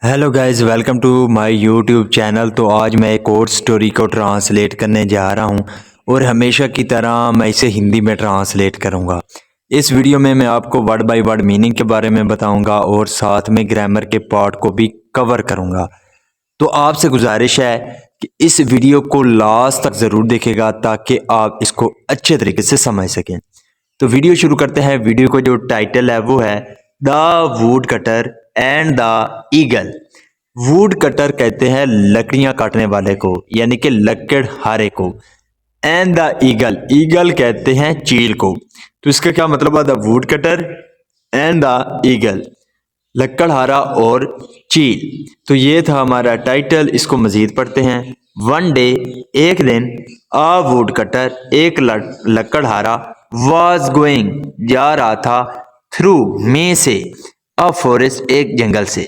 Hello guys, welcome to my YouTube channel. तो आज मैं एक और स्टोरी को ट्रांसलेट करने जा रहा हूं और हमेशा की तरह मैं इसे हिंदी में ट्रांसलेट करूंगा। इस वीडियो में मैं आपको वर्ड बाय वर्ड मीनिंग के बारे में बताऊंगा और साथ में ग्रामर के पार्ट को भी कवर करूंगा। तो आपसे गुजारिश है कि इस वीडियो को लास्ट तक ज़रूर देखेगा ताकि आप इसको अच्छे तरीके से समझ सकें। तो वीडियो शुरू करते हैं। वीडियो को जो टाइटल है वो है the woodcutter and the eagle. Would cutter कहते हैं लकड़ियां काटने वाले को, यानी कि लकड़हारे को। एंड द ईगल, ईगल कहते हैं चील को। तो इसका क्या मतलब है? The woodcutter and the eagle, लकड़हारा और चील। तो ये था हमारा टाइटल। इसको मजीद पढ़ते हैं। वन डे, एक दिन, आ वुड कटर, एक लकड़हारा, वॉज गोइंग, जा रहा था, थ्रू, में से, अ फॉरेस्ट, एक जंगल से।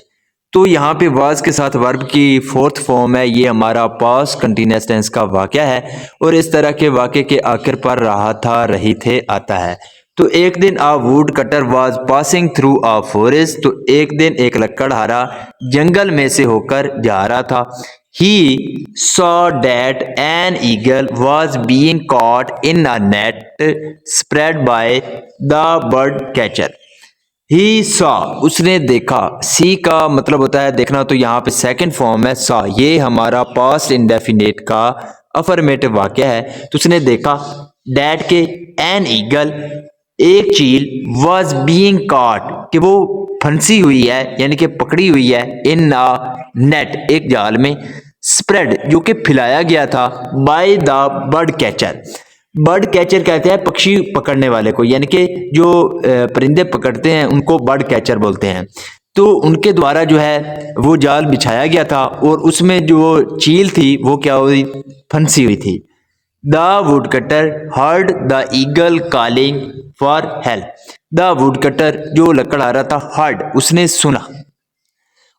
तो यहाँ पे वाज के साथ वर्ब की फोर्थ फॉर्म है। ये हमारा पास्ट कंटिन्यूअस टेंस का वाक्य है और इस तरह के वाक्य के आखिर पर रहा था, रही थे आता है। तो एक दिन a woodcutter was passing through a forest, तो एक दिन एक लकड़हारा जंगल में से होकर जा रहा था। He saw that an eagle was being caught in a net spread by the bird catcher. He saw, उसने देखा। सी का मतलब होता है देखना, तो यहाँ पे सेकंड फॉर्म है सॉ। ये हमारा पास्ट इंडेफिनिट का अफर्मेटिव वाक्य है। तो उसने देखा डैट के एन ईगल, एक चील, वॉज बीइंग कॉट, कि वो फंसी हुई है यानी कि पकड़ी हुई है, इन अ नेट, एक जाल में, स्प्रेड, जो कि फैलाया गया था, by the bird catcher. Bird catcher कहते हैं पक्षी पकड़ने वाले को, यानी कि जो परिंदे पकड़ते हैं उनको बर्ड कैचर बोलते हैं। तो उनके द्वारा जो है वो जाल बिछाया गया था और उसमें जो चील थी वो क्या हुई, फंसी हुई थी। The wood cutter heard the eagle calling for help. The woodcutter, जो लकड़हारा था, हर्ड, उसने सुना।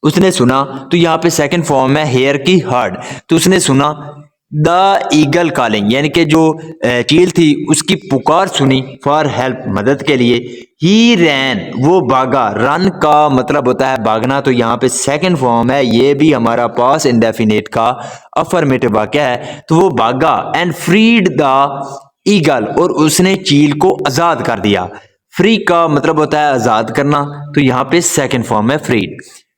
उसने सुना, तो यहाँ पे सेकंड फॉर्म है हेयर की, हर्ड। तो उसने सुना द ईगल कॉलिंग, यानी कि जो चील थी उसकी पुकार सुनी, फॉर हेल्प, मदद के लिए। ही रैन, वो भागा। रन का मतलब होता है भागना, तो यहाँ पे सेकंड फॉर्म है। ये भी हमारा पास इंडेफिनिट का अफर्मेटिव वाक्य है। तो वो भागा एंड फ्रीड द ईगल, और उसने चील को आजाद कर दिया। फ्री का मतलब होता है आजाद करना, तो यहाँ पे सेकंड फॉर्म है freed.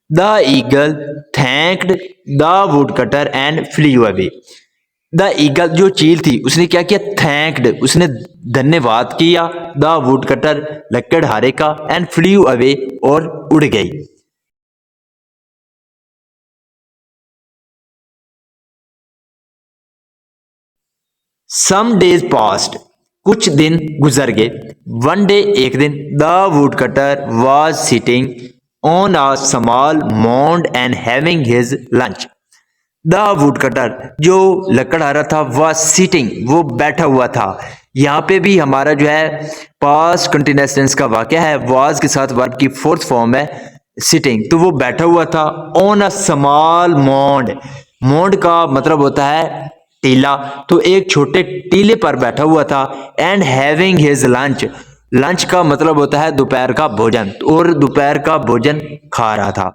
The eagle thanked the woodcutter and flew away. The eagle, जो चील थी, उसने क्या किया? थैंक्ड, उसने धन्यवाद किया, द वुड कटर, लकड़हारे का, एंड फ्लीव अवे, और उड़ गई। सम डेज पास्ट, कुछ दिन गुजर गए। वन डे, एक दिन, the woodcutter was sitting on a small mound and having his lunch. The woodcutter, जो लकड़हारा था, वह सीटिंग, वो बैठा हुआ था। यहाँ पे भी हमारा जो है पास्ट कंटिन्यूअस टेंस का वाक्य है। वाज के साथ वर्ब की फोर्थ फॉर्म है सिटिंग, तो वो बैठा हुआ था ऑन अ स्मॉल मॉन्ड। मॉन्ड का मतलब होता है टीला, तो एक छोटे टीले पर बैठा हुआ था। And having his lunch, lunch का मतलब होता है दोपहर का भोजन, और दोपहर का भोजन खा रहा था।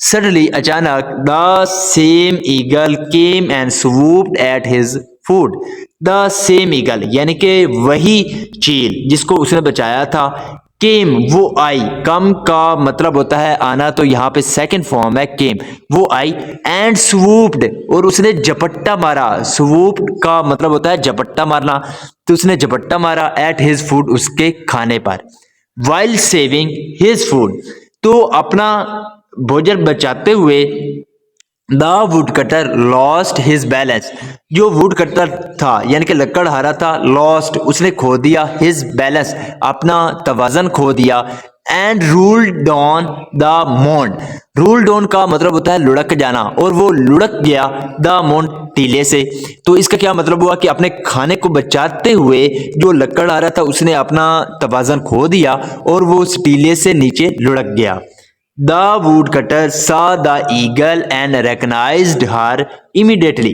सडनली, अचानक, the same eagle came and swooped at his food. The same eagle, यानी कि वही चील जिसको उसने बचाया था, केम, वो आई। कम का मतलब होता है आना, तो यहाँ पे सेकंड फॉर्म है केम, वो आई। एंड स्वूप्ड, और उसने झपट्टा मारा। स्वूप्ड का मतलब होता है झपट्टा मारना, तो उसने झपट्टा मारा एट हिज फूड, उसके खाने पर। वाइल सेविंग हिज फूड, तो अपना भोजन बचाते हुए, the wood cutter lost his balance, जो वुड कटर था यानी कि लकड़हारा था, लॉस्ट, उसने खो दिया, हिज बैलेंस, अपना तवाजन खो दिया। And rolled down the mound, roll down का मतलब होता है लुढ़क जाना, और वो लुढ़क गया द मॉन्ड, टीले से। तो इसका क्या मतलब हुआ कि अपने खाने को बचाते हुए जो लकड़हारा था उसने अपना तवाजन खो दिया और वो उस टीले से नीचे लुढ़क गया। The woodcutter saw the eagle and recognized her immediately.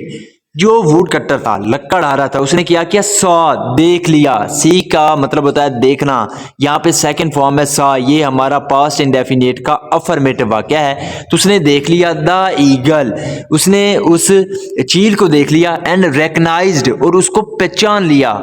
जो वुड कटर था, लकड़हारा था, उसने क्या किया, सॉ, देख लिया। सी का मतलब होता है देखना, यहाँ पे सेकंड फॉर्म है सॉ, ये हमारा पास्ट इंडेफिनिट का अफर्मेटिव वाक्य है। तो उसने देख लिया द ईगल, उसने उस चील को देख लिया, एंड रिकग्नाइज्ड, और उसको पहचान लिया,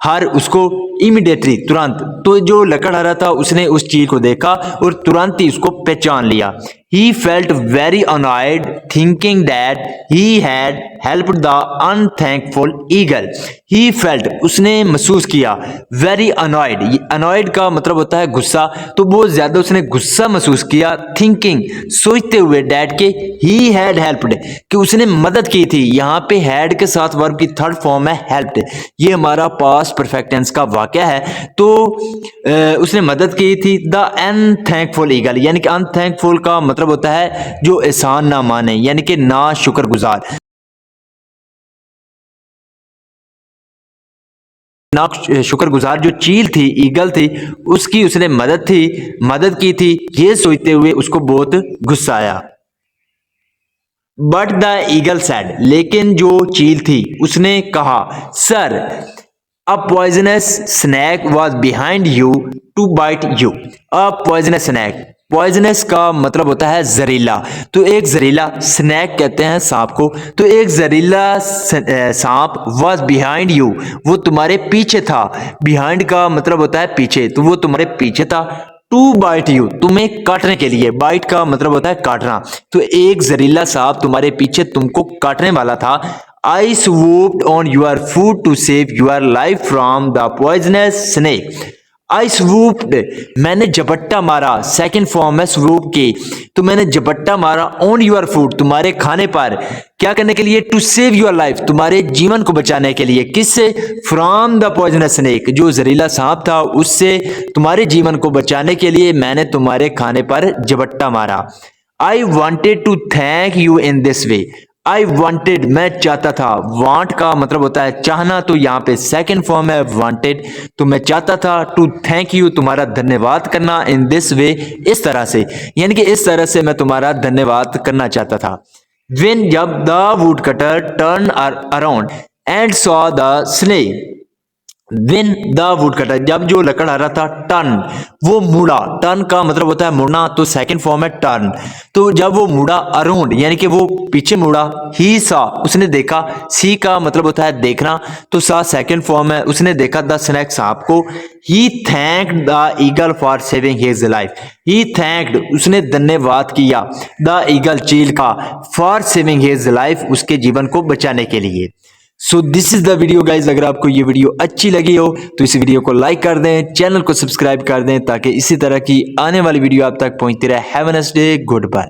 हर उसको इमीडिएटली तुरंत। तो जो लकड़हारा था उसने उस चील को देखा और तुरंत ही उसको पहचान लिया। He felt very annoyed thinking that he had helped the unthankful eagle. He felt, उसने महसूस किया, very annoyed, annoyed का मतलब होता है गुस्सा, तो बहुत ज्यादा उसने गुस्सा महसूस किया, thinking, सोचते हुए, that के he had helped, कि उसने मदद की थी। यहाँ पे had के साथ वर्ब की थर्ड फॉर्म है helped, ये हमारा पास्ट परफेक्ट टेंस का वाक्य है। तो उसने मदद की थी द अनथैंकफुल ईगल, यानी कि अनथैंकफुल का मतलब होता है जो एहसान ना माने, यानी कि ना शुक्रगुजार, ना शुक्रगुजार जो चील थी, ईगल थी, उसकी उसने मदद की थी। ये सोचते हुए उसको बहुत गुस्सा आया। बट द ईगल सैड, लेकिन जो चील थी उसने कहा, sir, a poisonous snake was behind you to bite you. A poisonous snake, poisonous का मतलब होता है जहरीला, तो एक जहरीला, स्नैक कहते हैं सांप को, तो एक जहरीला सांप वॉज बिहाइंड यू, वो तुम्हारे पीछे था। बिहाइंड का मतलब होता है पीछे, तो वो तुम्हारे पीछे था। टू बाइट यू, तुम्हें काटने के लिए, बाइट का मतलब होता है काटना, तो एक जहरीला सांप तुम्हारे पीछे तुमको काटने वाला था। I swooped on your food to save your life from the poisonous snake. I swooped, मैंने झपट्टा मारा, सेकंड फॉर्म है swoop की, तो मैंने झपट्टा मारा on your food, तुम्हारे खाने पर, क्या करने के लिए, to save your life, तुम्हारे जीवन को बचाने के लिए। किससे, from the poisonous snake, जो जहरीला सांप था उससे तुम्हारे जीवन को बचाने के लिए मैंने तुम्हारे खाने पर झपट्टा मारा। I wanted to thank you in this way. I wanted, मैं चाहता था, want का मतलब होता है चाहना, तो यहाँ पे सेकंड फॉर्म है wanted, तो मैं चाहता था, to thank you, तुम्हारा धन्यवाद करना, in this way, इस तरह से, यानी कि इस तरह से मैं तुम्हारा धन्यवाद करना चाहता था। When, जब the woodcutter turned around and saw the snake, When the woodcutter, जब जो लकड़हारा था, टर्न, वो मुड़ा, टर्न का मतलब होता है मुड़ना, तो सेकंड फॉर्म है टर्न, तो जब वो मुड़ा, अराउंड, यानी कि वो पीछे मुड़ा, ही सा, उसने देखा, सी का मतलब होता है देखना, तो सा सेकंड फॉर्म है, उसने देखा द स्नैक सांप को। He thanked the eagle for saving his life, he thanked, उसने धन्यवाद किया, द ईगल, चील का, फॉर सेविंग हिज लाइफ, उसके जीवन को बचाने के लिए। So this is the video guys. अगर आपको ये वीडियो अच्छी लगी हो तो इस वीडियो को लाइक कर दें, चैनल को सब्सक्राइब कर दें, ताकि इसी तरह की आने वाली वीडियो आप तक पहुंचती रहे। Have a nice day, good bye.